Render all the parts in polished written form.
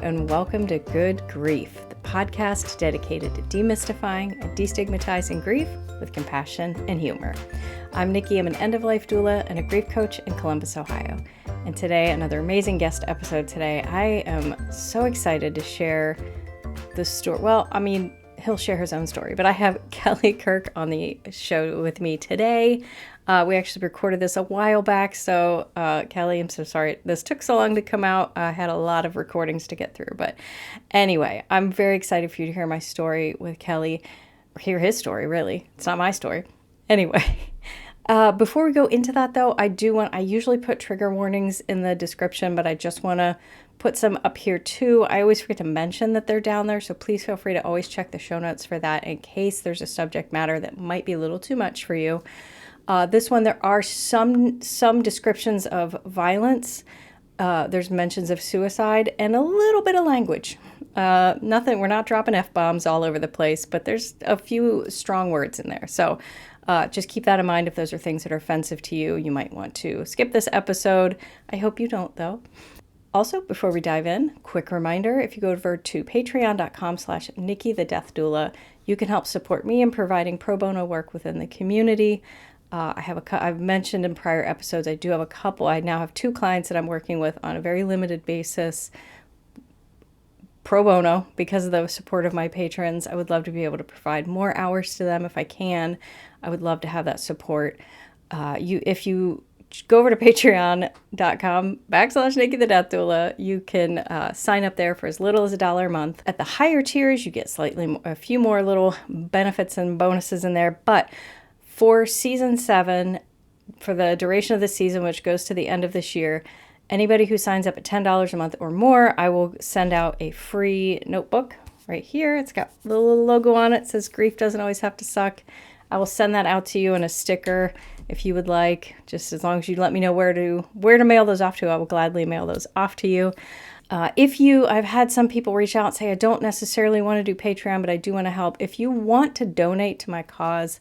and welcome to Good Grief, the podcast dedicated to demystifying and destigmatizing grief with compassion and humor. I'm Nikki. I'm an end-of-life doula and a grief coach in Columbus, Ohio. And today, another amazing guest episode today. I am so excited to share the story. Well, I mean, he'll share his own story, but I have Kelly Kirk on the show with me today. We actually recorded this a while back, so Kelly, I'm so sorry this took so long to come out. I had a lot of recordings to get through, but anyway, I'm very excited for you to hear my story with Kelly, or hear his story, really. It's not my story. Anyway, before we go into that, though, I usually put trigger warnings in the description, but I just want to put some up here too. I always forget to mention that they're down there, so please feel free to always check the show notes for that in case there's a subject matter that might be a little too much for you. This one, there are some descriptions of violence. There's mentions of suicide and a little bit of language. Nothing, we're not dropping F-bombs all over the place, but there's a few strong words in there. So just keep that in mind. If those are things that are offensive to you, you might want to skip this episode. I hope you don't, though. Also, before we dive in, quick reminder, if you go over to patreon.com/Nikki the Death Doula, you can help support me in providing pro bono work within the community. I've mentioned in prior episodes, I do have a couple. I now have 2 clients that I'm working with on a very limited basis, pro bono, because of the support of my patrons. I would love to be able to provide more hours to them if I can. I would love to have that support. If you go over to patreon.com/Nikki the Death Doula, you can sign up there for as little as $1 a month. At the higher tiers, you get a few more little benefits and bonuses in there, but for season 7, for the duration of the season, which goes to the end of this year, anybody who signs up at $10 a month or more, I will send out a free notebook right here. It's got the little logo on it. It says grief doesn't always have to suck. I will send that out to you in a sticker if you would like, just as long as you let me know where to mail those off to. I will gladly mail those off to you. I've had some people reach out and say, I don't necessarily want to do Patreon, but I do want to help. If you want to donate to my cause,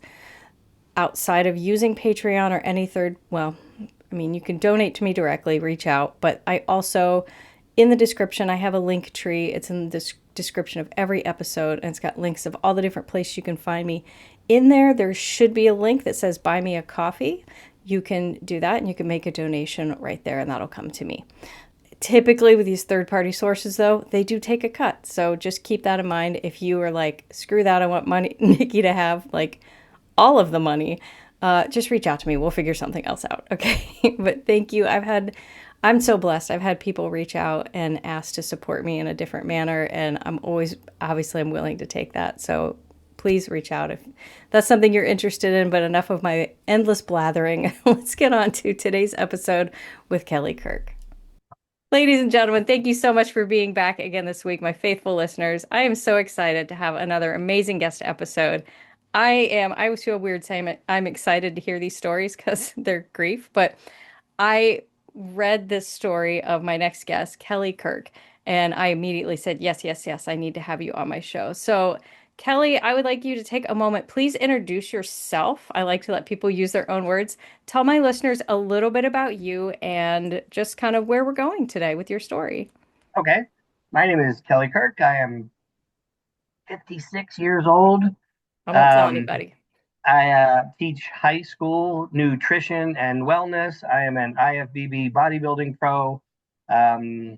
outside of using Patreon or any you can donate to me directly, reach out. But I also, in the description, I have a link tree. It's in the description of every episode, and it's got links of all the different places you can find me. In there should be a link that says buy me a coffee. You can do that, and you can make a donation right there, and that'll come to me. Typically with these third-party sources, though, they do take a cut. So just keep that in mind. If you are like, screw that, I want Nikki to have all of the money, just reach out to me. We'll figure something else out. Okay. But thank you. I'm so blessed. I've had people reach out and ask to support me in a different manner. And I'm willing to take that. So please reach out if that's something you're interested in. But enough of my endless blathering. Let's get on to today's episode with Kelly Kirk. Ladies and gentlemen, thank you so much for being back again this week, my faithful listeners. I am so excited to have another amazing guest episode. I always feel weird saying I'm excited to hear these stories because they're grief, but I read this story of my next guest, Kelly Kirk, and I immediately said, yes, yes, yes, I need to have you on my show. So Kelly, I would like you to take a moment. Please introduce yourself. I like to let people use their own words. Tell my listeners a little bit about you and just kind of where we're going today with your story. Okay. My name is Kelly Kirk. I am 56 years old. I won't tell anybody. I teach high school nutrition and wellness. I am an IFBB bodybuilding pro. I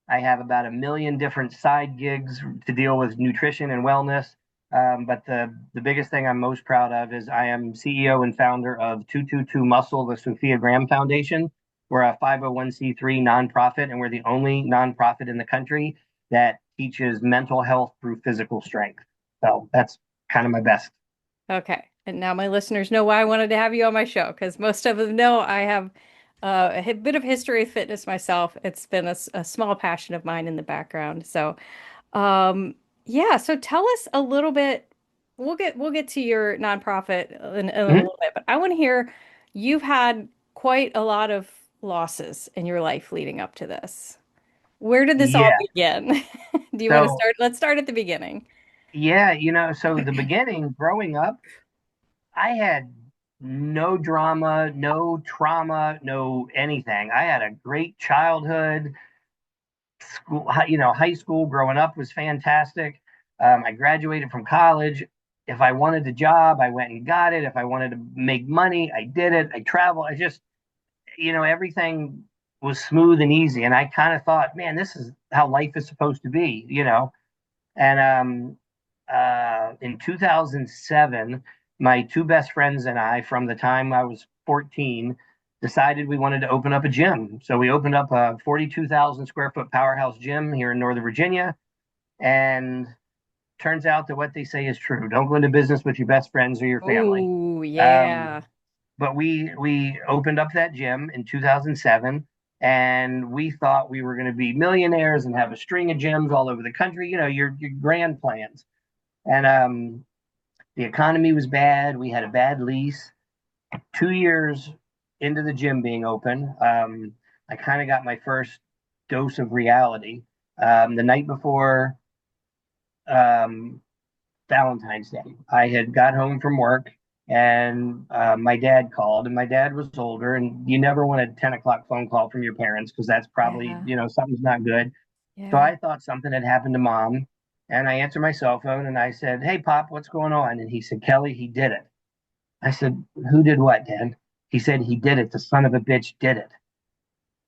have about 1 million different side gigs to deal with nutrition and wellness. But the biggest thing I'm most proud of is I am CEO and founder of 222 Muscle, the Sofia Graham Foundation. We're a 501c3 nonprofit, and we're the only nonprofit in the country that teaches mental health through physical strength. So that's kind of my best. Okay. And now my listeners know why I wanted to have you on my show, because most of them know I have a bit of history of fitness myself. It's been a small passion of mine in the background. So, yeah. So tell us a little bit. We'll get to your nonprofit in a little bit, but I want to hear you've had quite a lot of losses in your life leading up to this. Where did this all Yeah. begin? Do you want to So, start? Let's start at the beginning. yeah, so the beginning, growing up, I had no drama, no trauma, no anything. I had a great childhood, school, high school growing up was fantastic. I graduated from college. If I wanted a job, I went and got it. If I wanted to make money, I did it. I traveled. I just, everything was smooth and easy. And I kind of thought, man, this is how life is supposed to be. And in 2007, my two best friends and I, from the time I was 14, decided we wanted to open up a gym. So we opened up a 42,000 square foot powerhouse gym here in Northern Virginia. And turns out that what they say is true. Don't go into business with your best friends or your family. Oh, Um, yeah. but we opened up that gym in 2007, and we thought we were going to be millionaires and have a string of gyms all over the country. Your grand plans. And the economy was bad. We had a bad lease. 2 years into the gym being open, I kind of got my first dose of reality. The night before um, Valentine's Day, I had got home from work, and my dad called, and my dad was older, and you never want a 10 o'clock phone call from your parents because that's probably, Yeah. something's not good. So Yeah. I thought something had happened to mom. And I answered my cell phone and I said, "Hey, Pop, what's going on?" And he said, "Kelly, he did it." I said, "Who did what, Dad?" He said, "He did it. The son of a bitch did it."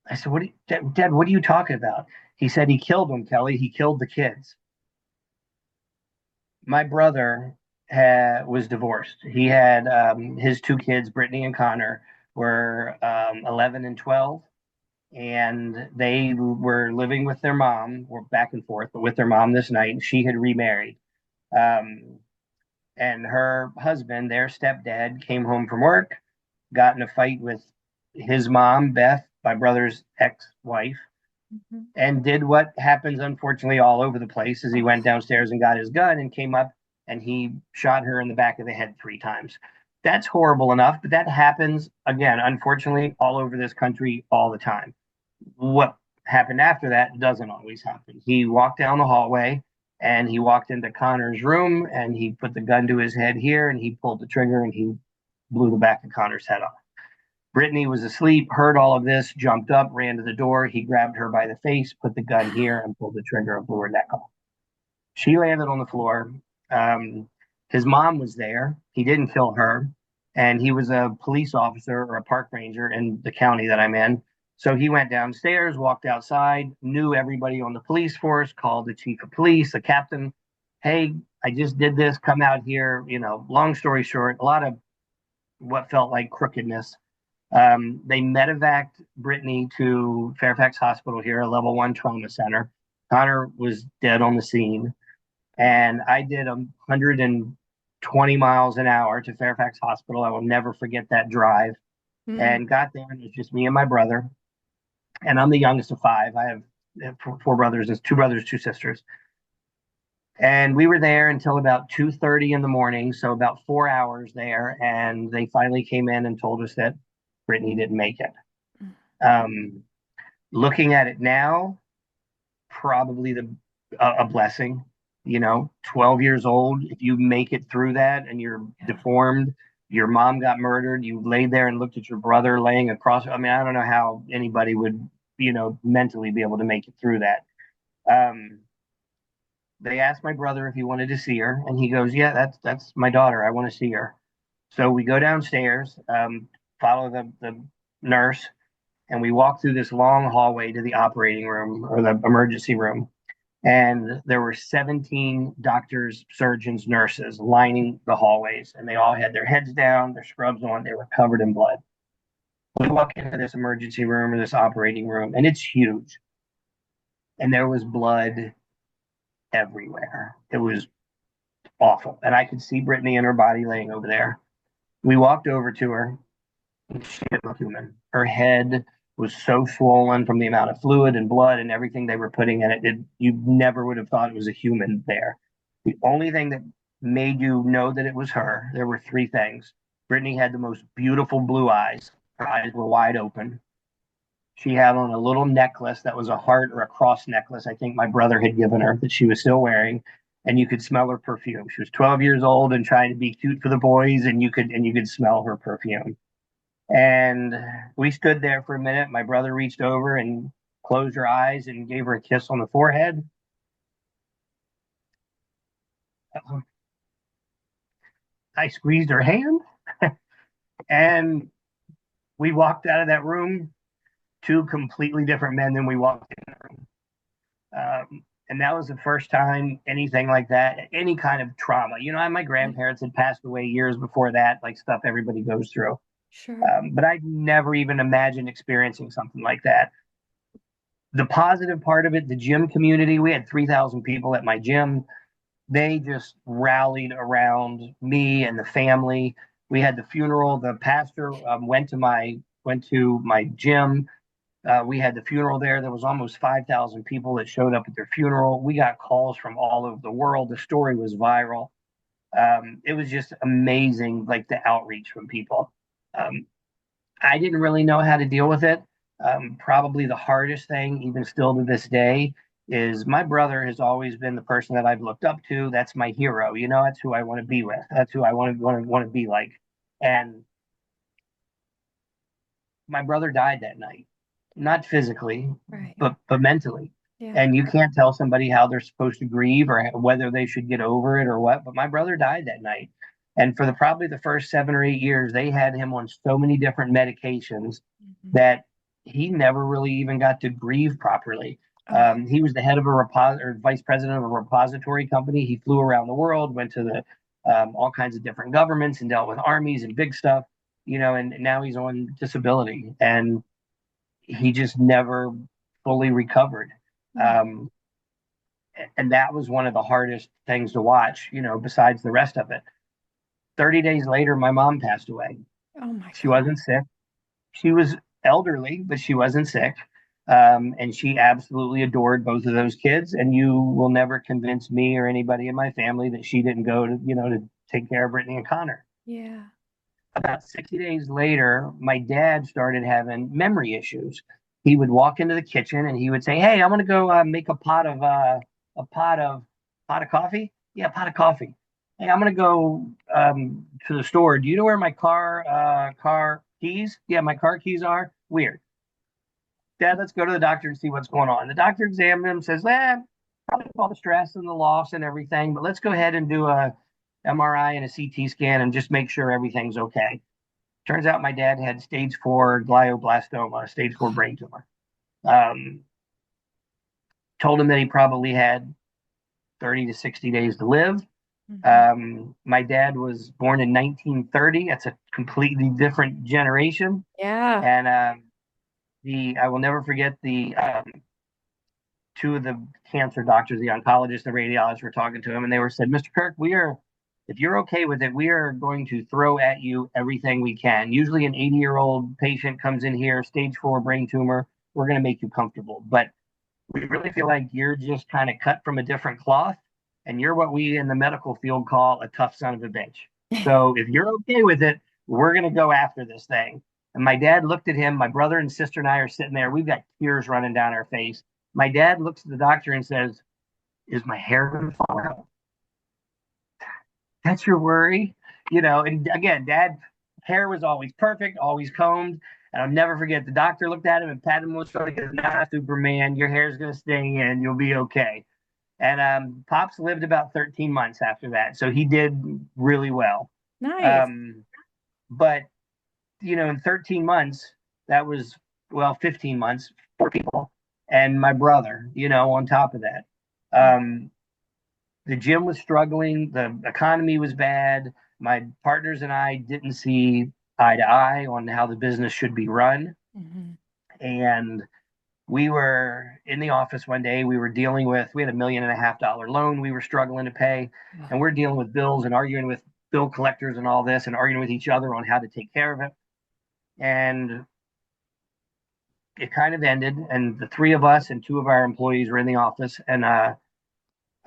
I said, Dad, what are you talking about?" He said, "He killed them, Kelly. He killed the kids." My brother was divorced. He had his two kids, Brittany and Connor, were 11 and 12. And they were living with their mom, or back and forth, but with their mom this night. And she had remarried. Um, and her husband, their stepdad, came home from work, got in a fight with his mom, Beth, my brother's ex-wife, Mhm. and did what happens unfortunately all over the place as he Oh, went downstairs and got his gun and came up and he shot her in the back of the head 3 times. That's horrible enough, but that happens again, unfortunately, all over this country all the time. What happened after that doesn't always happen. He walked down the hallway and he walked into Connor's room and he put the gun to his head here and he pulled the trigger and he blew the back of Connor's head off. Brittany was asleep, heard all of this, jumped up, ran to the door. He grabbed her by the face, put the gun here, and pulled the trigger and blew her neck off. She landed on the floor. Um, his mom was there. He didn't kill her. And he was a police officer or a park ranger in the county that I'm in. So he went downstairs, walked outside, knew everybody on the police force, called the chief of police, the captain. "Hey, I just did this. Come out here." Long story short, a lot of what felt like crookedness. They medevaced Brittany to Fairfax Hospital here, a level 1 trauma center. Connor was dead on the scene. And I did 120 miles an hour to Fairfax Hospital. I will never forget that drive. mm, And got there, and it was just me and my brother. And I'm the youngest of five. I have four brothers, there's two brothers, two sisters. And we were there until about 2:30 in the morning, so about 4 hours there. And they finally came in and told us that Brittany didn't make it. Um, Looking at it now, probably a blessing. 12 years old, if you make it through that and you're yeah. deformed, your mom got murdered, you laid there and looked at your brother laying across. I mean, I don't know how anybody would, mentally be able to make it through that. Um, they asked my brother if he wanted to see her, and he goes, "Yeah, that's my daughter. I want to see her." So we go downstairs, follow the nurse, and we walk through this long hallway to the operating room or the emergency room. And there were 17 doctors, surgeons, nurses lining the hallways, and they all had their heads down, their scrubs on, they were covered in blood. We walk into this emergency room or this operating room, and it's huge. And there was blood everywhere. It was awful. And I could see Brittany and her body laying over there. We walked over to her, and she didn't look human. Her head was so swollen from the amount of fluid and blood and everything they were putting in it. You never would have thought it was a human there. The only thing that made you know that it was her, there were three things. Brittany had the most beautiful blue eyes. Her eyes were wide open. She had on a little necklace that was a heart or a cross necklace, I think my brother had given her, that she was still wearing. And you could smell her perfume. She was 12 years old and trying to be cute for the boys, and you could smell her perfume. And we stood there for a minute. My brother reached over and closed her eyes and gave her a kiss on the forehead. I squeezed her hand, and we walked out of that room two completely different men than we walked in the room. And that was the first time anything like that, any kind of trauma. My grandparents had passed away years before that, like stuff everybody goes through. Sure. But I'd never even imagined experiencing something like that. The positive part of it, the gym community, we had 3,000 people at my gym. They just rallied around me and the family. We had the funeral. The pastor went to my gym. We had the funeral there. There was almost 5,000 people that showed up at their funeral. We got calls from all over the world. The story was viral. It was just amazing, like the outreach from people. Um, I didn't really know how to deal with it. Probably the hardest thing, even still to this day, is my brother has always been the person that I've looked up to. That's my hero. That's who I want to be with. That's who I want to be like. And my brother died that night, not physically, Right. but mentally. Yeah. And you can't tell somebody how they're supposed to grieve or whether they should get over it or what. But my brother died that night. And for probably the first 7 or 8 years, they had him on so many different medications that he never really even got to grieve properly. He was the head of or vice president of a repository company. He flew around the world, went to all kinds of different governments and dealt with armies and big stuff, and now he's on disability and he just never fully recovered. Um, and that was one of the hardest things to watch, besides the rest of it. 30 days later, my mom passed away. Oh my She God. wasn't sick. She was elderly, but she wasn't sick. And she absolutely adored both of those kids. And you will never convince me or anybody in my family that she didn't go to take care of Brittany and Connor. Yeah. About 60 days later, my dad started having memory issues. He would walk into the kitchen and he would say, "Hey, I'm going to go make a pot of coffee. Yeah, pot of coffee. Hey, I'm going to go to the store. Do you know where my car keys? Yeah, my car keys are. Weird. Dad, let's go to the doctor and see what's going on." The doctor examined him, says, probably all the stress and the loss and everything, but let's go ahead and do a MRI and a CT scan and just make sure everything's okay. Turns out my dad had stage 4 glioblastoma, stage 4 brain tumor. Told him that he probably had 30 to 60 days to live. My dad was born in 1930. That's a completely different generation. Yeah. And I will never forget the two of the cancer doctors, the oncologist, the radiologist, were talking to him, and they said, "Mr. Kirk, if you're okay with it, we are going to throw at you everything we can. Usually an 80-year-old patient comes in here, stage 4 brain tumor. We're going to make you comfortable. But we really feel like you're just kind of cut from a different cloth, and you're what we in the medical field call a tough son of a bitch. So if you're okay with it, we're going to go after this thing." And my dad looked at him. My brother and sister and I are sitting there. We've got tears running down our face. My dad looks at the doctor and says, "Is my hair going to fall out? That's your worry?" And again, dad hair was always perfect, always combed. And I'll never forget, the doctor looked at him and patted him on the shoulder and goes, "Nah, Superman, your hair's going to stay in. You'll be okay." And Pops lived about 13 months after that. So he did really well. Nice. But, in 13 months, that was, 15 months, 4 people. And my brother, on top of that. The gym was struggling. The economy was bad. My partners and I didn't see eye to eye on how the business should be run. And we were in the office one day. We had $1.5 million loan we were struggling to pay. And we're dealing with bills and arguing with bill collectors and all this and arguing with each other on how to take care of it. And it kind of ended. And the three of us and two of our employees were in the office. And I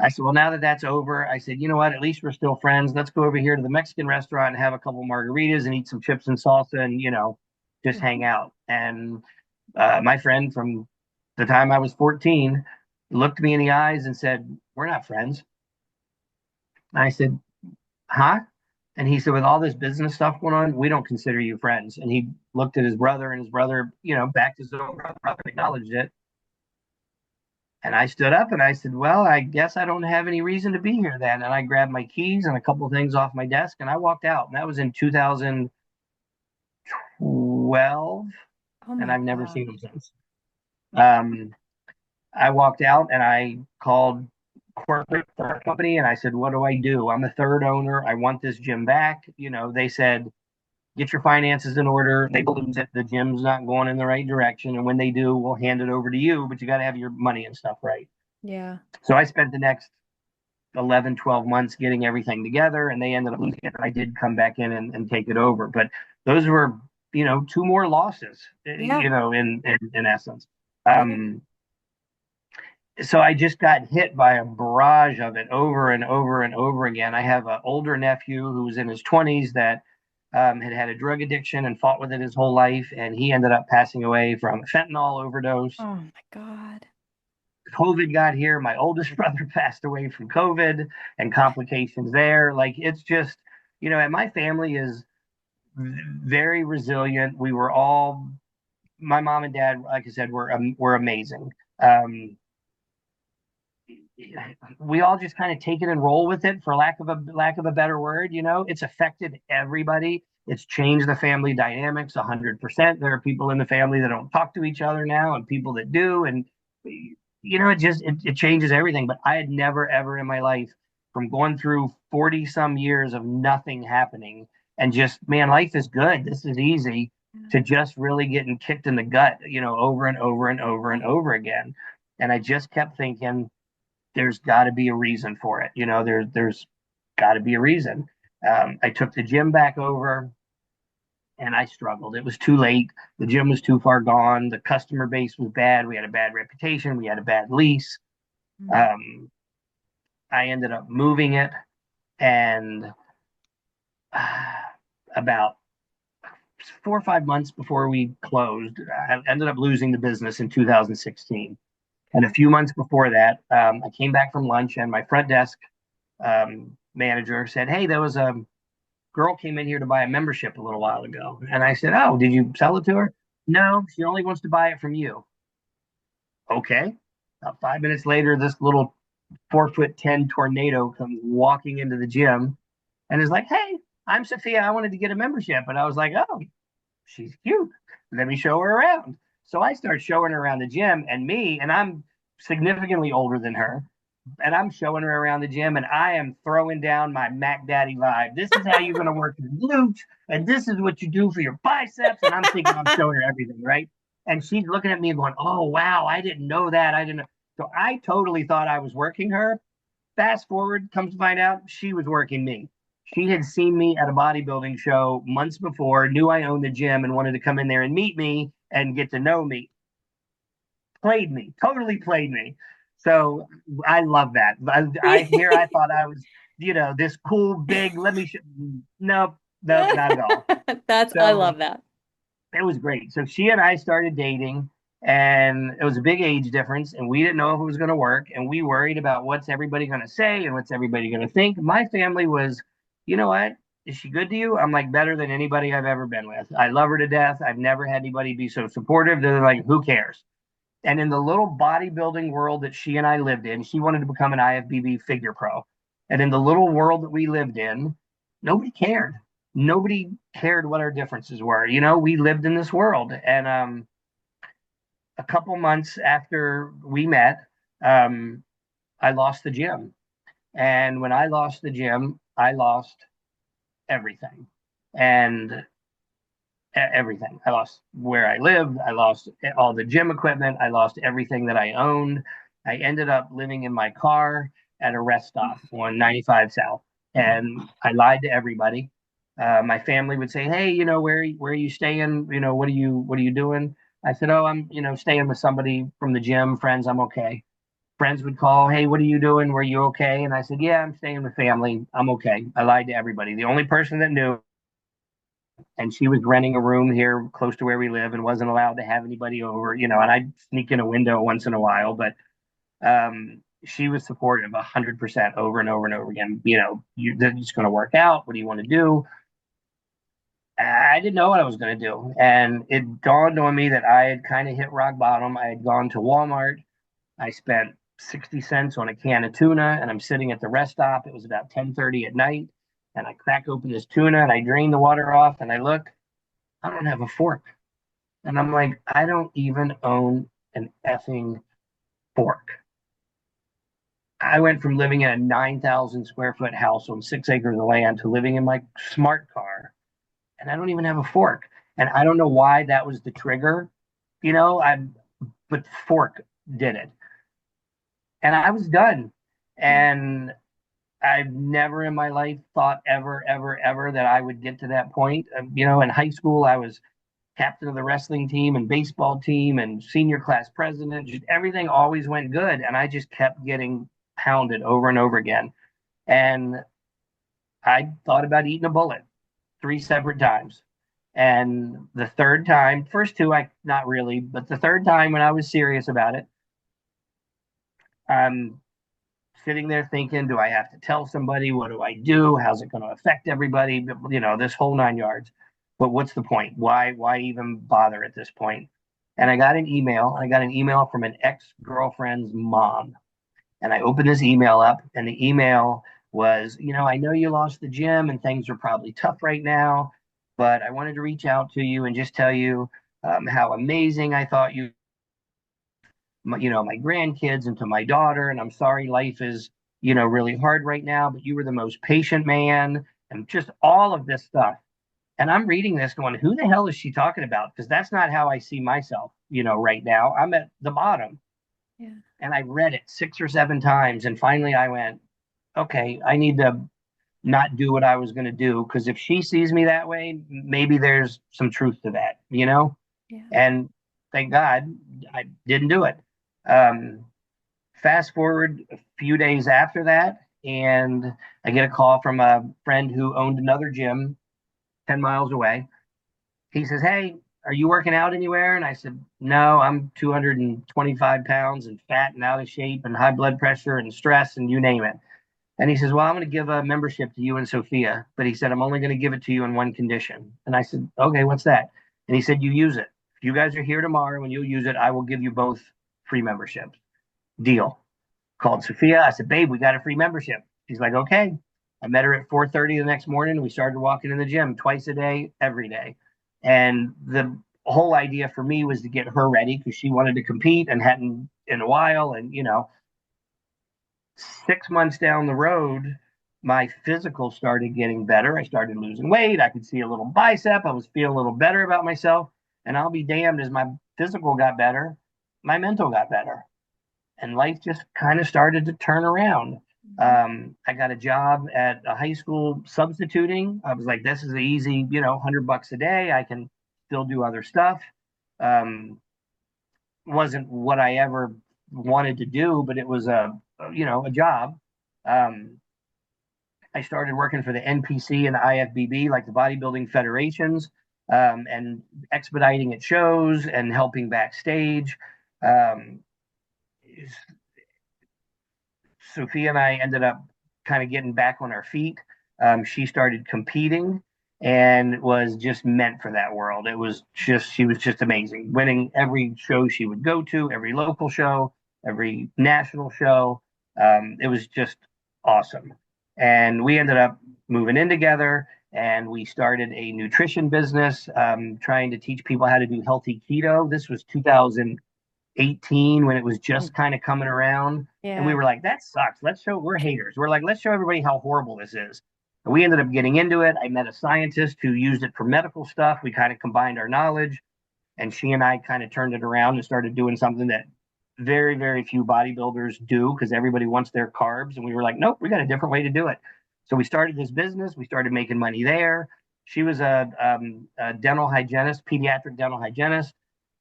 said, "Well, now that that's over," I said, "You know what? At least we're still friends. Let's go over here to the Mexican restaurant and have a couple margaritas and eat some chips and salsa and, just hang out." And my friend from the time I was 14 looked me in the eyes and said, "We're not friends." And I said, "Huh?" And he said, "With all this business stuff going on, we don't consider you friends." And he looked at his brother, and his brother, backed his own brother, acknowledged it. And I stood up and I said, well, I guess I don't have any reason to be here then. And I grabbed my keys and a couple of things off my desk and I walked out. And that was in 2012. Oh And my I've never God. seen them since. Um, I walked out and I called corporate for our company and I said, what do I do? I'm the third owner. I want this gym back. They said, get your finances in order. They believe that the gym's not going in the right direction. And when they do, we'll hand it over to you, but you got to have your money and stuff right. Yeah. So I spent the next 11, 12 months getting everything together and they ended up losing it. I did come back in and take it over. But those were, two more losses, Yeah. in essence. Yeah. Um, so I just got hit by a barrage of it over and over and over again. I have an older nephew who was in his 20s that had had a drug addiction and fought with it his whole life, and he ended up passing away from a fentanyl overdose. Oh my God. COVID got here. My oldest brother passed away from COVID and complications there. Like it's just, and my family is very resilient. We were all, my mom and dad, like I said, were amazing. Um, we all just kind of take it and roll with it for lack of a better word. It's affected everybody. It's changed the family dynamics 100%. There are people in the family that don't talk to each other now and people that do. And it changes everything. But I had never ever in my life, from going through 40 some years of nothing happening and just, man, life is good, this is easy, to just really getting kicked in the gut, over and over and over and over again. And I just kept thinking, there's got to be a reason for it. There's got to be a reason. I took the gym back over and I struggled. It was too late. The gym was too far gone. The customer base was bad. We had a bad reputation. We had a bad lease. Mm. Um, I ended up moving it, and about 4 or 5 months before we closed, I ended up losing the business in 2016. And a Okay. few months before that, I came back from lunch, and my front desk manager said, "Hey, there was a girl came in here to buy a membership a little while ago." And I said, "Oh, did you sell it to her?" "No, she only wants to buy it from you." Okay. About 5 minutes later, this little 4'10" tornado comes walking into the gym and is like, "Hey, I'm Sophia. I wanted to get a membership." And I was like, "Oh, she's cute. Let me show her around." So I start showing her around the gym, and I'm significantly older than her. And I'm showing her around the gym, and I am throwing down my Mac Daddy vibe. This is how you're going to work your glutes, and this is what you do for your biceps. And I'm thinking I'm showing her everything, right? And she's looking at me and going, "Oh, wow, I didn't know that. I didn't know." So I totally thought I was working her. Fast forward, comes to find out, she was working me. She had seen me at a bodybuilding show months before, knew I owned the gym, and wanted to come in there and meet me and get to know me. Played me, totally played me. So I love that. I thought I was, this cool big. Let me. Nope, nope, not at all. I So love that. it was great. So she and I started dating, and it was a big age difference, and we didn't know if it was going to work, and we worried about what's everybody going to say and what's everybody going to think. My family was, you know what? Is she good to you? I'm like, better than anybody I've ever been with. I love her to death. I've never had anybody be so supportive. They're like, who cares? And in the little bodybuilding world that she and I lived in, she wanted to become an IFBB figure pro. And in the little world that we lived in, nobody cared. Nobody cared what our differences were. We lived in this world. And a couple months after we met, um, I lost the gym. And when I lost the gym, I lost everything. And everything. I lost where I lived. I lost all the gym equipment. I lost everything that I owned. I ended up living in my car at a rest stop on 95 South, and I lied to everybody. My family would say, "Hey, where are you staying? What are you doing?" I said, "Oh, I'm staying with somebody from the gym, friends. I'm okay." Friends would call, "Hey, what are you doing? Were you okay?" And I said, "Yeah, I'm staying with family. I'm okay." I lied to everybody. The only person that knew, and she was renting a room here close to where we live and wasn't allowed to have anybody over, and I'd sneak in a window once in a while, but she was supportive 100% over and over and over again. It's going to work out. What do you want to do? I didn't know what I was going to do. And it dawned on me that I had kind of hit rock bottom. I had gone to Walmart I spent 60 cents on a can of tuna, and I'm sitting at the rest stop. It was about 10:30 at night, and I crack open this tuna and I drain the water off, and I look, I don't have a fork. And I'm like, I don't even own an effing fork. I went from living in a 9,000 square foot house on 6 acres of land to living in my smart car, and I don't even have a fork. And I don't know why that was the trigger, but the fork did it. And I was done. And I've never in my life thought ever, ever, ever that I would get to that point. In high school, I was captain of the wrestling team and baseball team and senior class president. Just everything always went good. And I just kept getting pounded over and over again. And I thought about eating a bullet 3 separate times. And the third time, first two, I not really, but the third time when I was serious about it, I'm sitting there thinking, do I have to tell somebody? What do I do? How's it going to affect everybody? This whole 9 yards. But what's the point? Why even bother at this point? And I got an email. I got an email from an ex-girlfriend's mom. And I opened this email up, and the email was, I know you lost the gym and things are probably tough right now, but I wanted to reach out to you and just tell you how amazing I thought my grandkids and to my daughter. And I'm sorry life is, really hard right now, but you were the most patient man and just all of this stuff. And I'm reading this going, who the hell is she talking about? Because that's not how I see myself, right now. I'm at the bottom. Yeah. And I read it 6 or 7 times. And finally I went, okay, I need to not do what I was going to do. Because if she sees me that way, maybe there's some truth to that, Yeah. And thank God I didn't do it. Um, Fast forward a few days after that, and I get a call from a friend who owned another gym 10 miles away. He says, hey, are you working out anywhere? And I said, no, I'm 225 pounds and fat and out of shape and high blood pressure and stress and you name it. And he says, well, I'm going to give a membership to you and Sofia. But he said, I'm only going to give it to you on one condition. And I said, okay, what's that? And he said, you use it. If you guys are here tomorrow and you'll use it, I will give you both free memberships. Deal. Called Sofia. I said, babe, we got a free membership. She's like, okay. I met her at 4:30 the next morning. And we started walking in the gym twice a day, every day. And the whole idea for me was to get her ready because she wanted to compete and hadn't in a while. And, 6 months down the road, my physical started getting better. I started losing weight. I could see a little bicep. I was feeling a little better about myself. And I'll be damned, as my physical got better, my mental got better. And life just kind of started to turn around. I got a job at a high school substituting. I was like, this is easy, $100 a day. I can still do other stuff. Wasn't what I ever wanted to do, but it was a job. I started working for the NPC and the IFBB, like the bodybuilding federations, and expediting at shows and helping backstage. Um, Sophia and I ended up kind of getting back on our feet. She started competing and was just meant for that world. She was just amazing, winning every show she would go to, every local show, every national show. It was just awesome. And we ended up moving in together and we started a nutrition business, trying to teach people how to do healthy keto. This was 2018 when it was just kind of coming around. And we were like, that sucks. We're haters. We're like, let's show everybody how horrible this is. And we ended up getting into it. I met a scientist who used it for medical stuff. We kind of combined our knowledge and she and I kind of turned it around and started doing something that very, very few bodybuilders do because everybody wants their carbs. And we were like, nope, we got a different way to do it. So we started this business. We started making money there. She was a dental hygienist, pediatric dental hygienist.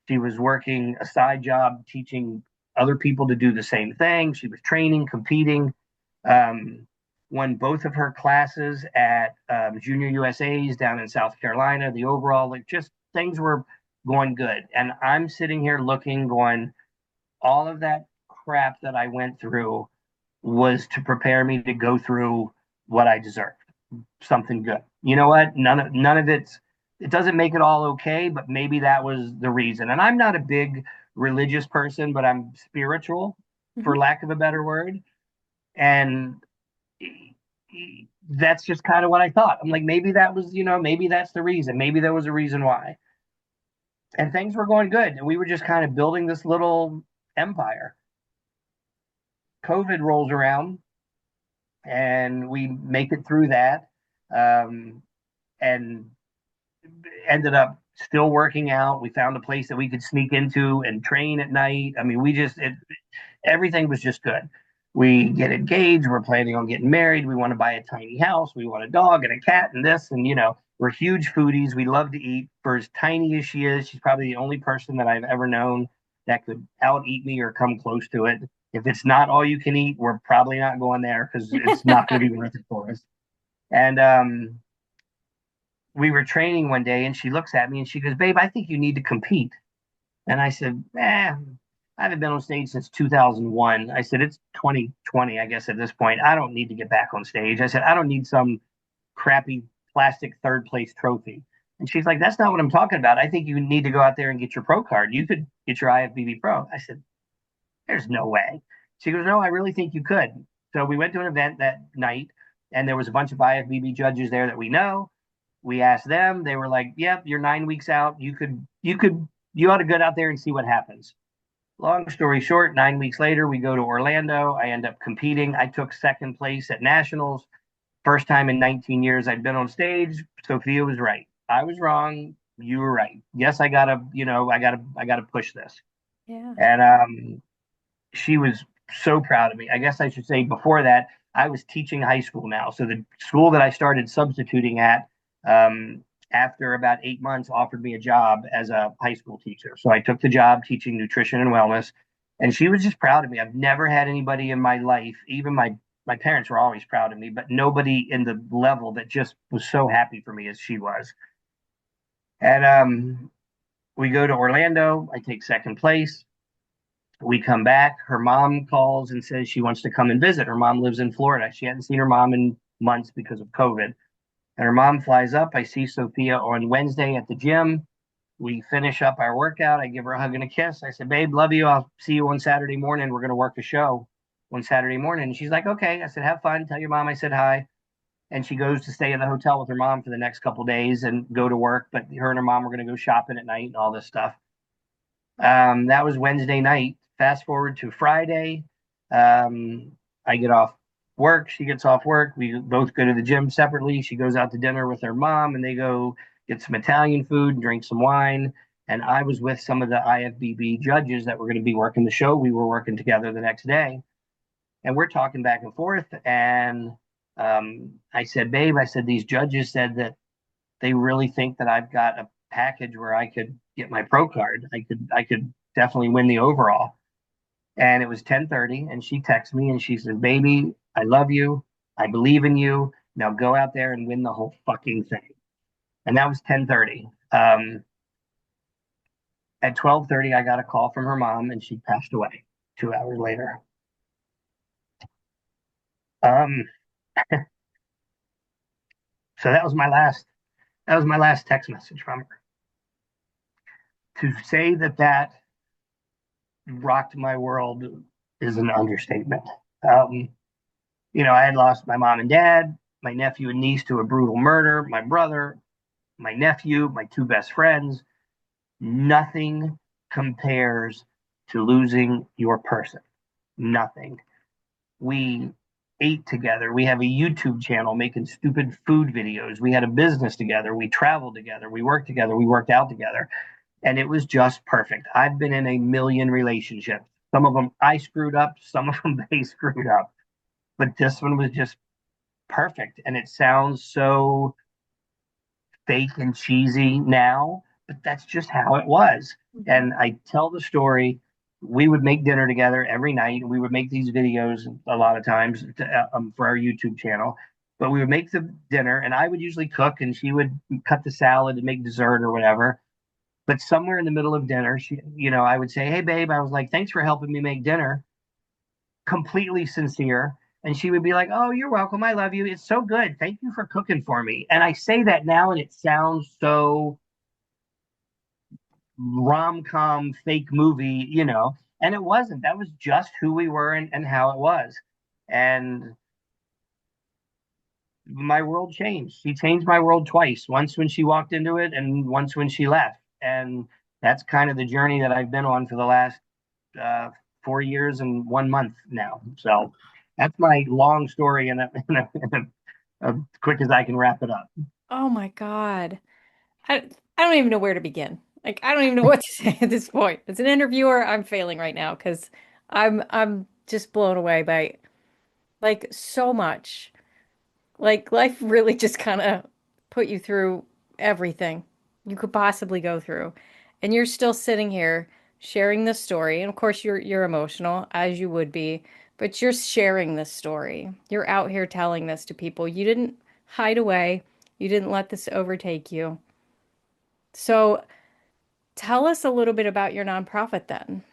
She was working a side job teaching other people to do the same thing. She was training, competing, won both of her classes at Junior USA's down in South Carolina. The overall, just things were going good. And I'm sitting here looking, going, all of that crap that I went through was to prepare me to go through what I deserved, something good. You know what? None of it doesn't make it all okay, but maybe that was the reason. And I'm not a big religious person, but I'm spiritual. Mhm. for lack of a better word. And that's just kind of what I thought. I'm like, maybe that was, maybe that's the reason. Maybe there was a reason why. And things were going good. And we were just kind of building this little empire. COVID rolls around and we make it through that. Um, and ended up still working out. We found a place that we could sneak into and train at night. I mean, everything was just good. We get engaged. We're planning on getting married. We want to buy a tiny house. We want a dog and a cat and this. And, we're huge foodies. We love to eat. For as tiny as she is, she's probably the only person that I've ever known that could out eat me or come close to it. If it's not all you can eat, we're probably not going there because it's not going to be worth it for us. And we were training one day and she looks at me and she goes, "Babe, I think you need to compete." And I said, I haven't been on stage since 2001. I said, it's 2020, I guess, at this point. I don't need to get back on stage. I said, I don't need some crappy plastic third place trophy. And she's like, "That's not what I'm talking about. I think you need to go out there and get your pro card. You could get your IFBB Pro." I said, "There's no way." She goes, "No, I really think you could." So we went to an event that night and there was a bunch of IFBB judges there that we know. We asked them. They were like, "Yep, you're 9 weeks out. You ought to get out there and see what happens." Long story short, 9 weeks later, we go to Orlando. I end up competing. I took second place at nationals. First time in 19 years I'd been on stage. Sofia was right. I was wrong. You were right. Yes, I gotta push this. Yeah. And she was so proud of me. I guess I should say before that, I was teaching high school now. So the school that I started substituting at, after about 8 months, offered me a job as a high school teacher. So I took the job teaching nutrition and wellness. And she was just proud of me. I've never had anybody in my life, even my parents were always proud of me, but nobody in the level that just was so happy for me as she was. And we go to Orlando. I take second place. We come back. Her mom calls and says she wants to come and visit. Her mom lives in Florida. She hadn't seen her mom in months because of COVID. And her mom flies up. I see Sofia on Wednesday at the gym. We finish up our workout. I give her a hug and a kiss. I said, "Babe, love you. I'll see you on Saturday morning. We're going to work a show on Saturday morning." And she's like, "Okay." I said, "Have fun. Tell your mom I said hi." And she goes to stay in the hotel with her mom for the next couple of days and go to work. But her and her mom were going to go shopping at night and all this stuff. That was Wednesday night. Fast forward to Friday. I get off work. She gets off work. We both go to the gym separately. She goes out to dinner with her mom, and they go get some Italian food and drink some wine. And I was with some of the IFBB judges that were going to be working the show. We were working together the next day, and we're talking back and forth. And I said, "Babe," I said, "these judges said that they really think that I've got a package where I could get my pro card. I could definitely win the overall." And it was 10:30, and she texts me and she says, "Baby, I love you. I believe in you. Now go out there and win the whole fucking thing." And that was 10:30. At 12:30, I got a call from her mom, and she passed away 2 hours later. Um, so that was my last text message from her. To say that that rocked my world is an understatement. Um, I had lost my mom and dad, my nephew and niece to a brutal murder, my brother, my nephew, my two best friends. Nothing compares to losing your person. Nothing. We ate together. We have a YouTube channel making stupid food videos. We had a business together. We traveled together. We worked together. We worked out together. And it was just perfect. I've been in a million relationships. Some of them I screwed up, some of them they screwed up. But this one was just perfect. And it sounds so fake and cheesy now, but that's just how it was. And I tell the story. We would make dinner together every night. We would make these videos a lot of times for our YouTube channel. But we would make the dinner, and I would usually cook, and she would cut the salad and make dessert or whatever. But somewhere in the middle of dinner, I would say, "Hey, babe," I was like, "Thanks for helping me make dinner." Completely sincere. And she would be like, "Oh, you're welcome. I love you. It's so good. Thank you for cooking for me." And I say that now, and it sounds so rom com fake movie, And it wasn't. That was just who we were and how it was. And my world changed. She changed my world twice, once when she walked into it and once when she left. And that's kind of the journey that I've been on for the last uh, 4 years and 1 month now. So that's my long story as quick as I can wrap it up. Oh my God. I don't even know where to begin. Like, I don't even know what to say at this point. As an interviewer, I'm failing right now because I'm just blown away by like so much. Like life really just kind of put you through everything you could possibly go through. And you're still sitting here sharing this story. And of course you're emotional as you would be, but you're sharing this story. You're out here telling this to people. You didn't hide away. You didn't let this overtake you. So tell us a little bit about your nonprofit then.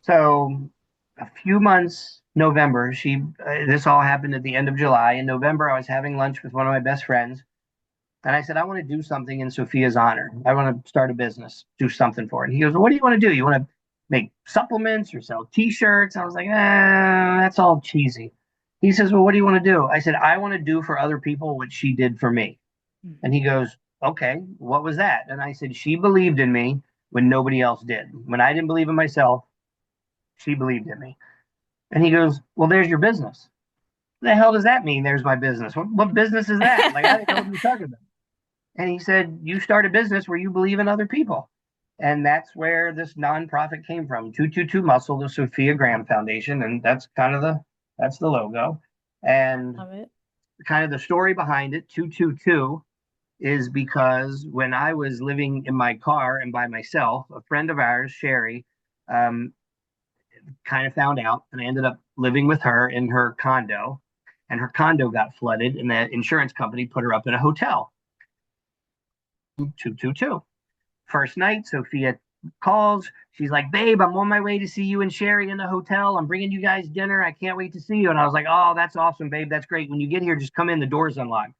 So a few months, November, this all happened at the end of July. In November, I was having lunch with one of my best friends. And I said, I want to do something in Sofia's honor. I want to start a business, do something for it. And he goes, well, what do you want to do? You want to make supplements or sell t-shirts? I was like, that's all cheesy. He says, well, what do you want to do? I said, I want to do for other people what she did for me. And he goes, okay, what was that? And I said, she believed in me when nobody else did. When I didn't believe in myself, she believed in me. And he goes, well, there's your business. What the hell does that mean? There's my business. What business is that? Like, I didn't know what he was talking about. And he said, you start a business where you believe in other people. And that's where this nonprofit came from. 222 Muscle, the Sofia Graham Foundation. And that's the logo. And Love it. kind of the story behind it, 222, is because when I was living in my car and by myself, a friend of ours, Sherry, um, kind of found out, and I ended up living with her in her condo. And her condo got flooded, and the insurance company put her up in a hotel. 222. First night, Sofia calls. She's like, babe, I'm on my way to see you and Sherry in the hotel. I'm bringing you guys dinner. I can't wait to see you. And I was like, oh, that's awesome, babe. That's great. When you get here, just come in. The door's unlocked.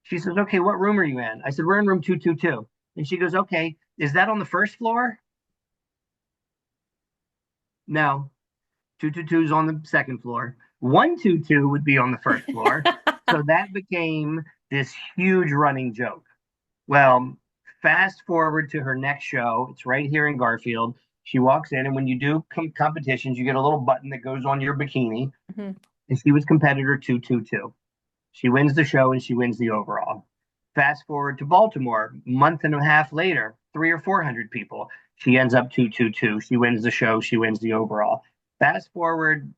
She says, okay, what room are you in? I said, we're in room 222. And she goes, okay, is that on the first floor? No, 222 is on the second floor. 122 would be on the first floor. So that became this huge running joke. Well, fast forward to her next show. It's right here in Garfield. She walks in, and when you do competitions, you get a little button that goes on your bikini. Mhm. And she was competitor 222. She wins the show and she wins the overall. Fast forward to Baltimore, month and a half later, 300 or 400 people. She ends up 222. She wins the show. She wins the overall. Fast forward,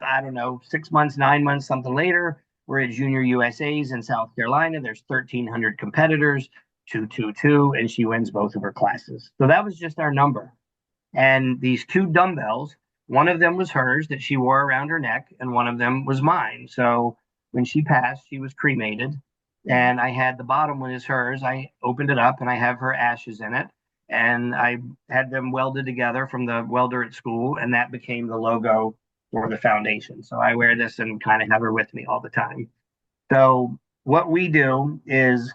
I don't know, 6 months, 9 months, something later. We're at Junior USA's in South Carolina. There's 1,300 competitors, 222, and she wins both of her classes. So that was just our number. And these two dumbbells, one of them was hers that she wore around her neck, and one of them was mine. So when she passed, she was cremated. And I had the bottom one is hers. I opened it up and I have her ashes in it. And I had them welded together from the welder at school, and that became the logo for the foundation. So I wear this and kind of have her with me all the time. So what we do is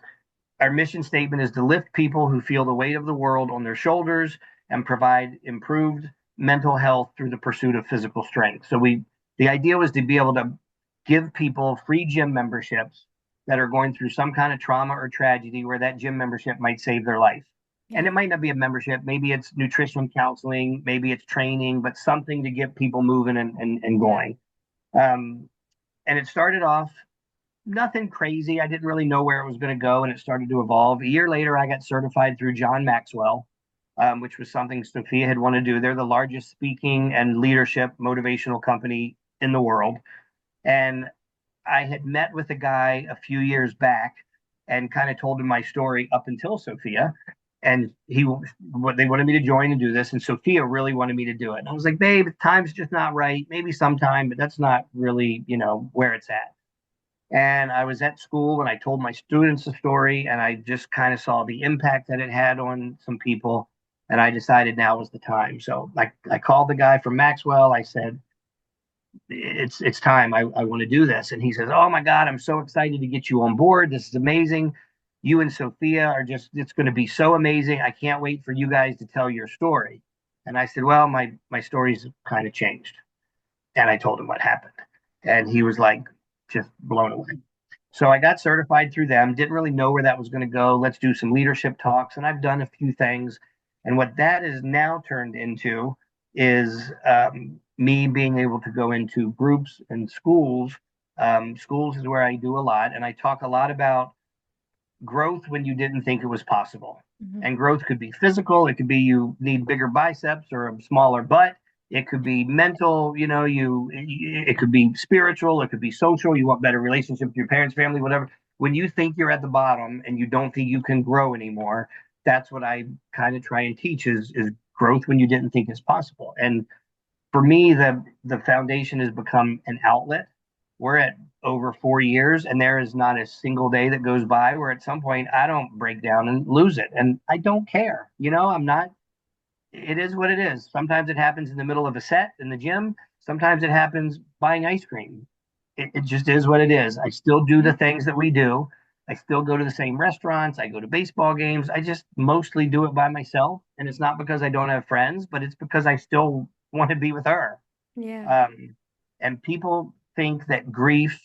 our mission statement is to lift people who feel the weight of the world on their shoulders and provide improved mental health through the pursuit of physical strength. So the idea was to be able to give people free gym memberships that are going through some kind of trauma or tragedy where that gym membership might save their life. And it might not be a membership, maybe it's nutrition counseling, maybe it's training, but something to get people moving and going. And it started off nothing crazy. I didn't really know where it was going to go, and it started to evolve. A year later, I got certified through John Maxwell, which was something Sofia had wanted to do. They're the largest speaking and leadership motivational company in the world. And I had met with a guy a few years back and kind of told him my story up until Sofia. And they wanted me to join and do this. And Sofia really wanted me to do it. And I was like, babe, time's just not right. Maybe sometime, but that's not really, where it's at. And I was at school and I told my students the story, and I just kind of saw the impact that it had on some people. And I decided now was the time. So I called the guy from Maxwell. I said, it's time. I want to do this. And he says, oh my God, I'm so excited to get you on board. This is amazing. You and Sofia it's going to be so amazing. I can't wait for you guys to tell your story. And I said, well, my story's kind of changed. And I told him what happened. And he was like, just blown away. So I got certified through them, didn't really know where that was going to go. Let's do some leadership talks. And I've done a few things. And what that is now turned into is me being able to go into groups and schools. Schools is where I do a lot. And I talk a lot about growth when you didn't think it was possible. Mm-hmm. And growth could be physical, it could be you need bigger biceps or a smaller butt. It could be mental, it could be spiritual, it could be social, you want better relationship with your parents, family, whatever. When you think you're at the bottom and you don't think you can grow anymore, that's what I kind of try and teach is growth when you didn't think is possible. And for me, the foundation has become an outlet. We're at over 4 years, and there is not a single day that goes by where at some point I don't break down and lose it. And I don't care. I'm not, it is what it is. Sometimes it happens in the middle of a set in the gym. Sometimes it happens buying ice cream. It just is what it is. I still do the things that we do. I still go to the same restaurants. I go to baseball games. I just mostly do it by myself. And it's not because I don't have friends, but it's because I still want to be with her. Yeah. And people think that grief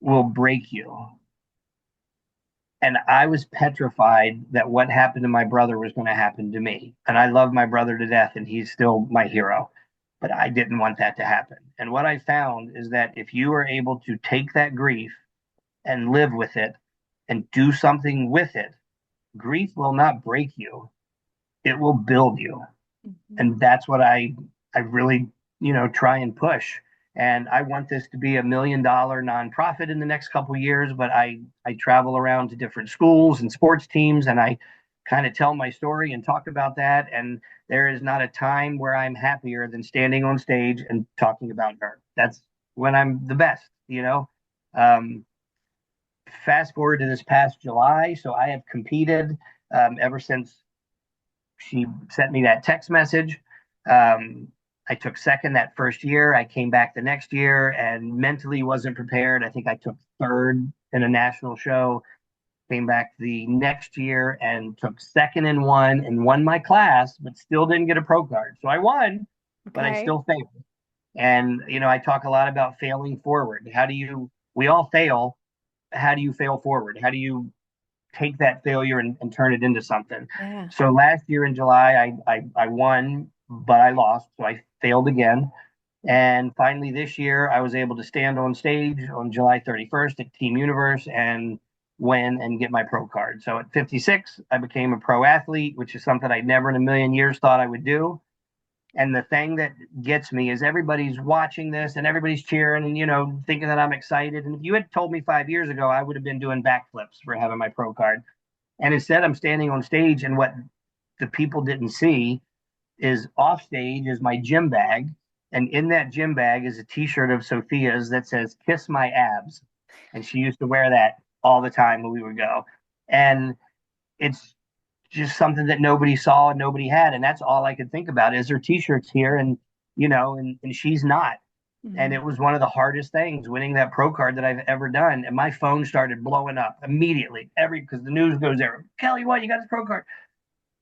will break you. And I was petrified that what happened to my brother was going to happen to me. And I love my brother to death, and he's still my hero. But I didn't want that to happen. And what I found is that if you are able to take that grief and live with it and do something with it, grief will not break you. It will build you. Mm-hmm. And that's what I really, try and push. And I want this to be $1 million nonprofit in the next couple of years, but I travel around to different schools and sports teams, and I kind of tell my story and talk about that. And there is not a time where I'm happier than standing on stage and talking about her. That's when I'm the best. Um, Fast forward to this past July, so I have competed ever since she sent me that text message. Um, I took second that first year. I came back the next year and mentally wasn't prepared. I think I took third in a national show. Came back the next year and took second in one and won my class, but still didn't get a pro card. So I won, but I Okay. still failed. And, I talk a lot about failing forward. We all fail. How do you fail forward? How do you take that failure and turn it into something? Yeah. So last year in July, I won, but I lost. So I failed again. And finally, this year, I was able to stand on stage on July 31st at Team Universe and win and get my pro card. So at 56, I became a pro athlete, which is something I never in a million years thought I would do. And the thing that gets me is everybody's watching this and everybody's cheering and, thinking that I'm excited. And if you had told me 5 years ago, I would have been doing backflips for having my pro card. And instead, I'm standing on stage, and what the people didn't see is off stage is my gym bag. And in that gym bag is a t-shirt of Sofia's that says "Kiss My Abs." And she used to wear that all the time when we would go. And it's just something that nobody saw and nobody had. And that's all I could think about is her t-shirts here. And, and she's not. And Mm-hmm. it was one of the hardest things winning that pro card that I've ever done. And my phone started blowing up immediately. Because the news goes there. Kelly, what? You got this pro card?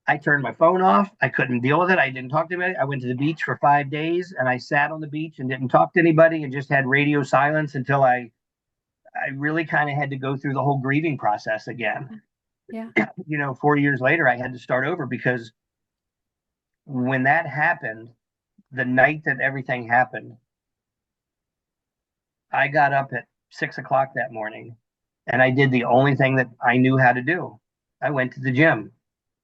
I turned my phone off. I couldn't deal with it. I didn't talk to anybody. I went to the beach for 5 days and I sat on the beach and didn't talk to anybody and just had radio silence until I really kind of had to go through the whole grieving process again. Yeah. 4 years later, I had to start over because when that happened, the night that everything happened, I got up at 6 o'clock that morning and I did the only thing that I knew how to do. I went to the gym.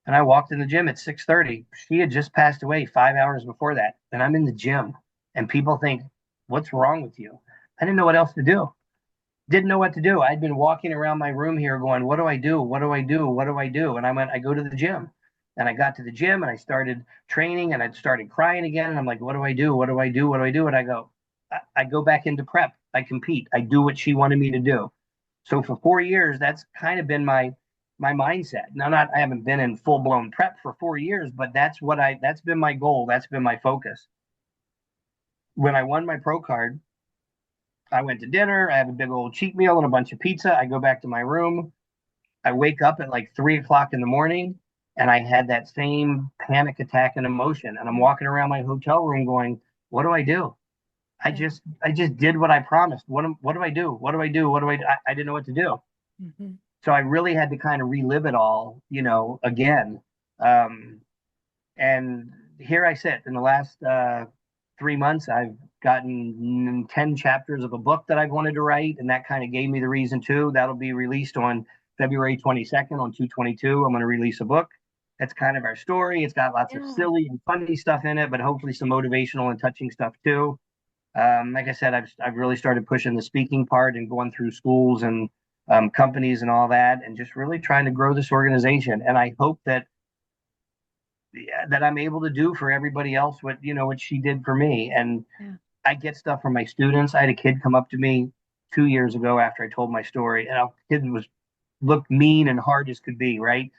And I walked in the gym at 6:30. She had just passed away 5 hours before that. And I'm in the gym. And people think, what's wrong with you? I didn't know what else to do. Didn't know what to do. I'd been walking around my room here going, what do I do? What do I do? What do I do? And I go to the gym. And I got to the gym and I started training and I started crying again. And I'm like, what do I do? What do I do? What do I do? And I go back into prep. I compete. I do what she wanted me to do. So for 4 years, that's kind of been my mindset. Now, I haven't been in full blown prep for 4 years, but that's been my goal. That's been my focus. When I won my pro card, I went to dinner. I have a big old cheat meal and a bunch of pizza. I go back to my room. I wake up at like 3 o'clock in the morning And I had that same panic attack and emotion. And I'm walking around my hotel room going, what do I do? Yeah. I just did what I promised. What do I do? What do I do? What do I didn't know what to do. Mhm. So I really had to kind of relive it all, again. Um, and here I sit in the last 3 months. I've gotten 10 chapters of a book that I've wanted to write, and that kind of gave me the reason too. That'll be released on February 22nd on 222. I'm going to release a book. That's kind of our story. It's got lots of Yeah. silly and funny stuff in it, but hopefully some motivational and touching stuff too. Like I said, I've really started pushing the speaking part and going through schools and companies and all that, and just really trying to grow this organization. And I hope that I'm able to do for everybody else what she did for me. And Yeah. I get stuff from my students. I had a kid come up to me 2 years ago after I told my story, and the kid was looked mean and hard as could be, right?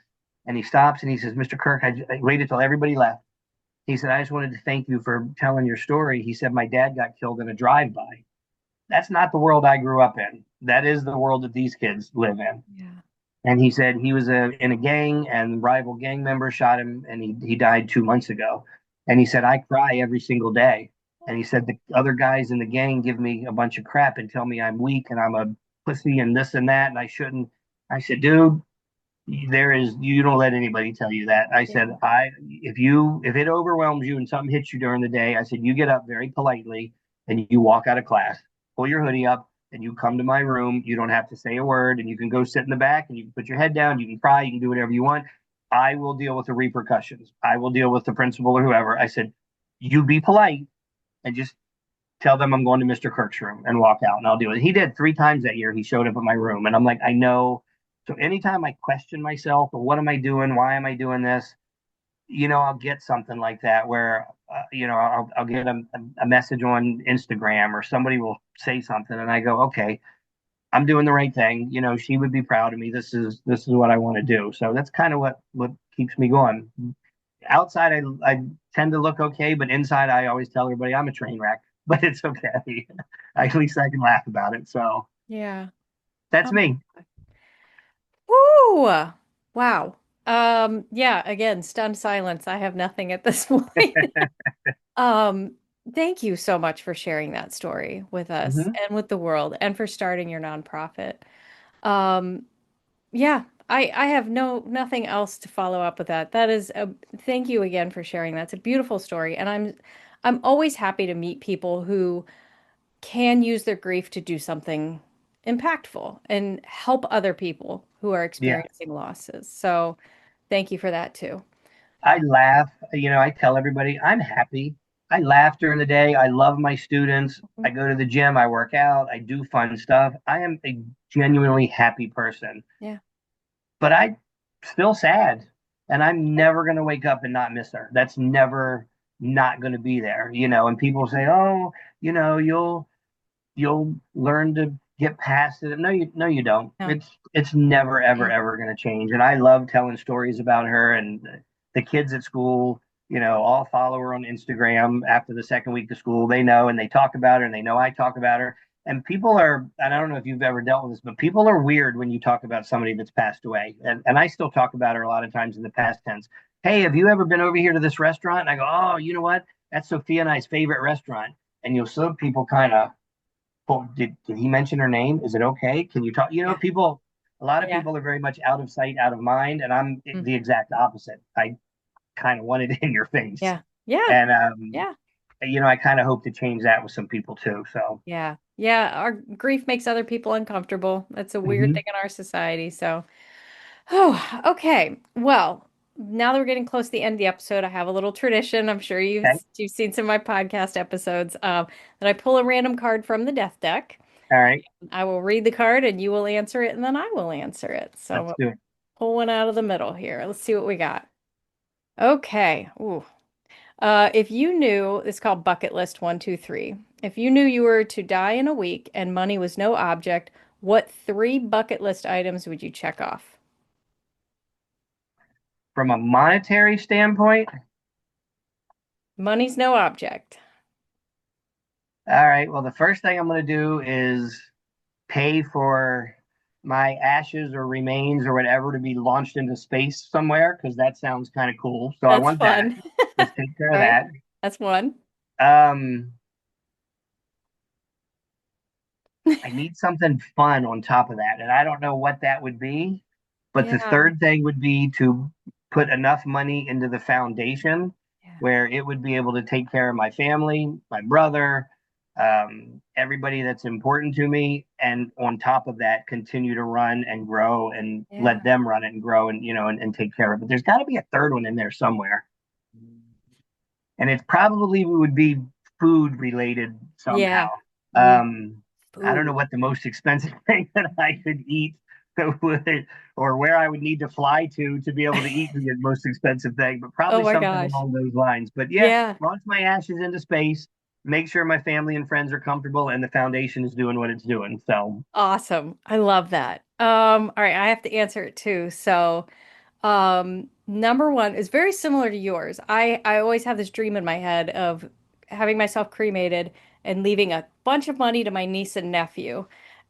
And he stops and he says, "Mr. Kirk, I waited till everybody left." He said, "I just wanted to thank you for telling your story." He said, "My dad got killed in a drive-by." That's not the world I grew up in. That is the world that these kids live in. Yeah. And he said he was in a gang, and rival gang members shot him, and he died 2 months ago. And he said, "I cry every single day." And he said, "The other guys in the gang give me a bunch of crap and tell me I'm weak and I'm a pussy and this and that, and I shouldn't." I said, "Dude, you don't let anybody tell you that." I Yeah. said, if it overwhelms you and something hits you during the day, I said, you get up very politely and you walk out of class, pull your hoodie up, and you come to my room. You don't have to say a word, and you can go sit in the back and you can put your head down, you can cry, you can do whatever you want. I will deal with the repercussions. I will deal with the principal or whoever. I said, you be polite and just tell them I'm going to Mr. Kirk's room and walk out, and I'll do it. He did 3 times that year. He showed up at my room, and I'm like, I know. So anytime I question myself or what am I doing, why am I doing this, I'll get something like that where, I'll get a message on Instagram or somebody will say something, and I go, okay, I'm doing the right thing. She would be proud of me. This is what I want to do. So that's kind of what keeps me going. Outside, I tend to look okay, but inside, I always tell everybody I'm a train wreck. But it's okay. At least I can laugh about it. So Yeah. that's Oh. me. Woo! Wow. Yeah, again, stunned silence. I have nothing at this point. Um, Thank you so much for sharing that story with us Hmm. and with the world and for starting your nonprofit. Um, yeah, I have nothing else to follow up with that. That is a thank you again for sharing that. It's a beautiful story, and I'm always happy to meet people who can use their grief to do something impactful and help other people who are Yeah. experiencing losses. So, thank you for that too. I laugh. I tell everybody I'm happy. I laugh during the day. I love my students. I go to the gym. I work out. I do fun stuff. I am a genuinely happy person, Yeah. but I still sad, and I'm never going to wake up and not miss her. That's never not going to be there. And people say, "Oh, you'll learn to get past it." No, you don't. No. It's never ever Yeah. ever going to change. And I love telling stories about her, and the kids at school, all follow her on Instagram. After the second week of school, they know and they talk about her, and they know I talk about her. And people are, and I don't know if you've ever dealt with this, but people are weird when you talk about somebody that's passed away. And I still talk about her a lot of times in the past tense. "Hey, have you ever been over here to this restaurant?" And I go, "Oh, you know what? That's Sophia and I's favorite restaurant." And you'll see people kind of, "Well, did he mention her name? Is it okay? Can you talk?" Yeah. A lot of Yeah. people are very much out of sight, out of mind, and I'm Mm. the exact opposite. I kind of want it in your face, Yeah. Yeah. and Yeah. I kind of hope to change that with some people too. So, Yeah. Yeah. Our grief makes other people uncomfortable. That's a weird hmm. thing in our society. So, oh, okay. Well, now that we're getting close to the end of the episode, I have a little tradition. I'm sure Okay, you've seen some of my podcast episodes. That I pull a random card from the death deck. all right, I will read the card and you will answer it, and then I will answer it. let's So do it. pull one out of the middle here. Let's see what we got. Okay. Ooh. If you knew, it's called bucket list 1, 2, 3. If you knew you were to die in a week and money was no object, what three bucket list items would you check off? From a monetary standpoint, Money's no object. all right. Well, the first thing I'm going to do is pay for my ashes or remains or whatever to be launched into space somewhere, because that sounds kind of cool. So I That's want that. fun. Let's take care All of right. that. That's one. Um, I need something fun on top of that, and I don't know what that would be. But the Yeah. third thing would be to put enough money into the foundation Yeah. where it would be able to take care of my family, my brother, everybody that's important to me, and on top of that, continue to run and grow and Yeah. let them run it and grow and and take care of it. But there's got to be a third one in there somewhere, and it probably would be food related somehow. Yeah. Yeah. Um, I don't know Food. what the most expensive thing that I could eat would, or where I would need to fly to be able to eat the most expensive thing, but Oh probably my something gosh. along those lines. But yeah, Yeah. launch my ashes into space, make sure my family and friends are comfortable, and the foundation is doing what it's doing. So, Awesome. I love that. All right, I have to answer it too. So, number one is very similar to yours. I always have this dream in my head of having myself cremated and leaving a bunch of money to my niece and nephew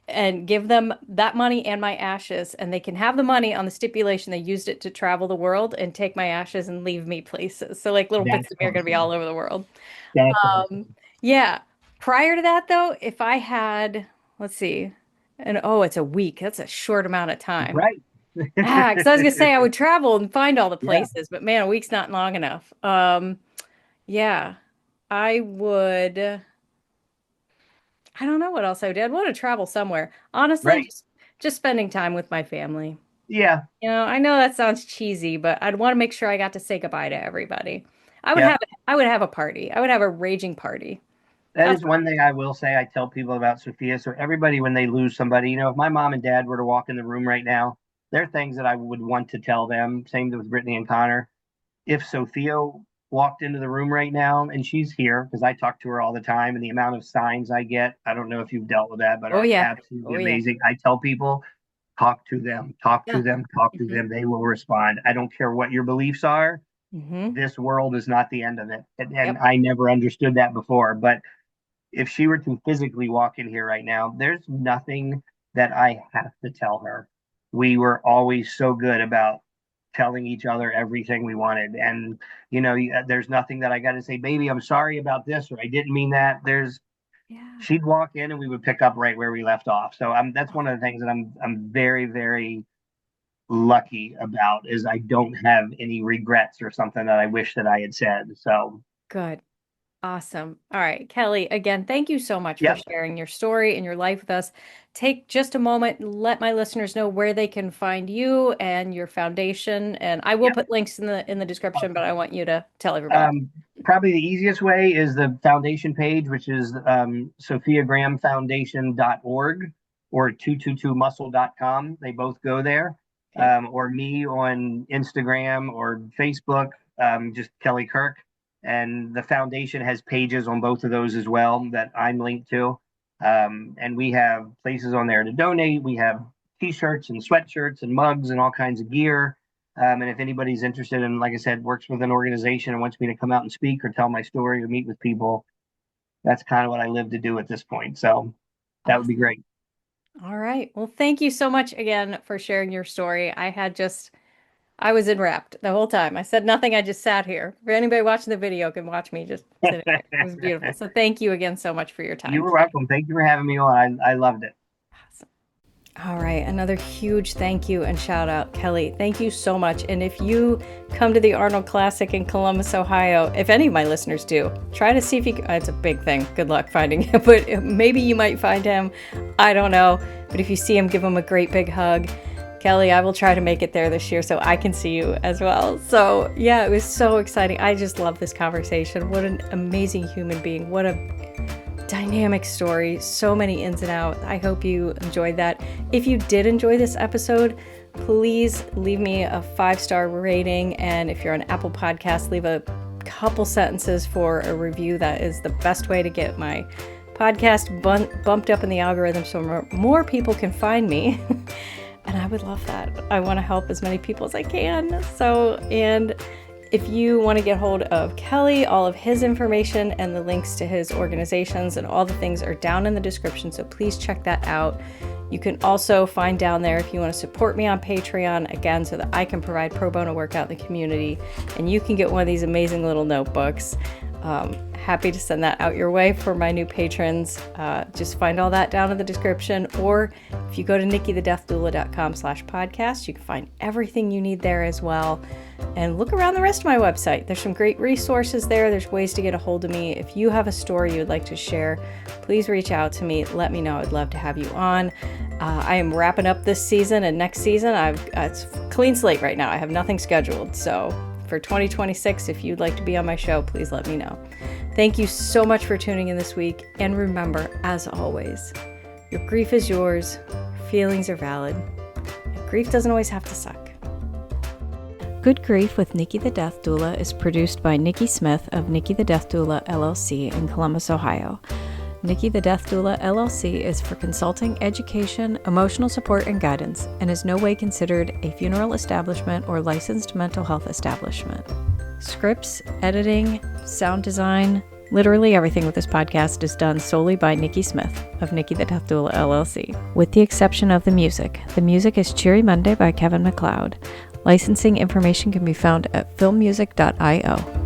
and give them that money and my ashes, and they can have the money on the stipulation they used it to travel the world and take my ashes and leave me places. So like little bits that's of me are going to be awesome. all over the world. That's Um, awesome. yeah. Prior to that, though, if I had, let's see, and oh, it's a week. That's a short amount of time. Right. Ah, because I was gonna say I would travel and find all the Yeah. places, but man, a week's not long enough. Yeah, I would. I don't know what else I would do. I'd want to travel somewhere. Honestly, Right. just spending time with my family. Yeah. I know that sounds cheesy, but I'd want to make sure I got to say goodbye to everybody. Yeah. I would have a party. I would have a raging party. That That's is one thing I will say. I tell people about Sophia. So everybody, when they lose somebody, if my mom and dad were to walk in the room right now, there are things that I would want to tell them. Same with Brittany and Connor. If Sophia walked into the room right now, and she's here because I talk to her all the time, and the amount of signs I get, I don't know if you've dealt with that, but oh are yeah. absolutely Oh yeah. amazing. I tell people, talk to them, talk to Yeah. them, talk to Hmm. them. They will respond. I don't care what your beliefs are. Hmm. This world is not the end of it. And Yep. I never understood that before. But if she were to physically walk in here right now, there's nothing that I have to tell her. We were always so good about telling each other everything we wanted. And, there's nothing that I got to say, baby, I'm sorry about this, or I didn't mean that. Yeah. She'd walk in and we would pick up right where we left off. So that's one of the things that I'm very, very lucky about is I don't have any regrets or something that I wish that I had said. So, Good. Awesome. All right, Kelly, again, thank you so much for yep, sharing your story and your life with us. Take just a moment and let my listeners know where they can find you and your foundation. And I will yep. put links in the description, but I want you to tell everybody. Um, Probably the easiest way is the foundation page, which is sophiagrahamfoundation.org or 222muscle.com. They both go there. Okay. Or me on Instagram or Facebook, just Kelly Kirk. And the foundation has pages on both of those as well that I'm linked to. And we have places on there to donate. We have t-shirts and sweatshirts and mugs and all kinds of gear. And if anybody's interested in, like I said, works with an organization and wants me to come out and speak or tell my story or meet with people, that's kind of what I live to do at this point. So that would be Awesome. great. All right. Well, thank you so much again for sharing your story. I was enwrapped the whole time. I said nothing. I just sat here. For anybody watching the video can watch me just sitting there. It was beautiful. So thank you again so much for your You time were today. welcome. Thank you for having me on. I loved it. Awesome. All right, another huge thank you and shout out, Kelly. Thank you so much. And if you come to the Arnold Classic in Columbus, Ohio, if any of my listeners do, try to see if you can. It's a big thing. Good luck finding him, but maybe you might find him. I don't know. But if you see him, give him a great big hug. Kelly, I will try to make it there this year so I can see you as well. So, yeah, it was so exciting. I just love this conversation. What an amazing human being. What a dynamic story, so many ins and outs. I hope you enjoyed that. If you did enjoy this episode, please leave me a 5-star rating. And if you're on Apple Podcasts, leave a couple sentences for a review. That is the best way to get my podcast bumped up in the algorithm so more people can find me. And I would love that. I want to help as many people as I can. So, and If you want to get hold of Kelly, all of his information and the links to his organizations and all the things are down in the description, so please check that out. You can also find down there if you want to support me on Patreon, again, so that I can provide pro bono workout in the community, and you can get one of these amazing little notebooks. Happy to send that out your way for my new patrons. Just find all that down in the description, or if you go to nikkithedeathdoula.com/podcast, you can find everything you need there as well. And look around the rest of my website. There's some great resources there. There's ways to get a hold of me. If you have a story you would like to share, please reach out to me. Let me know. I'd love to have you on. I am wrapping up this season, and next season, it's clean slate right now. I have nothing scheduled. So for 2026, if you'd like to be on my show, please let me know. Thank you so much for tuning in this week. And remember, as always, your grief is yours, your feelings are valid, and grief doesn't always have to suck. Good Grief with Nikki the Death Doula is produced by Nikki Smith of Nikki the Death Doula LLC in Columbus, Ohio. Nikki the Death Doula LLC is for consulting, education, emotional support, and guidance, and is no way considered a funeral establishment or licensed mental health establishment. Scripts, editing, sound design, literally everything with this podcast is done solely by Nikki Smith of Nikki the Death Doula LLC, with the exception of the music. The music is Cheery Monday by Kevin MacLeod. Licensing information can be found at filmmusic.io.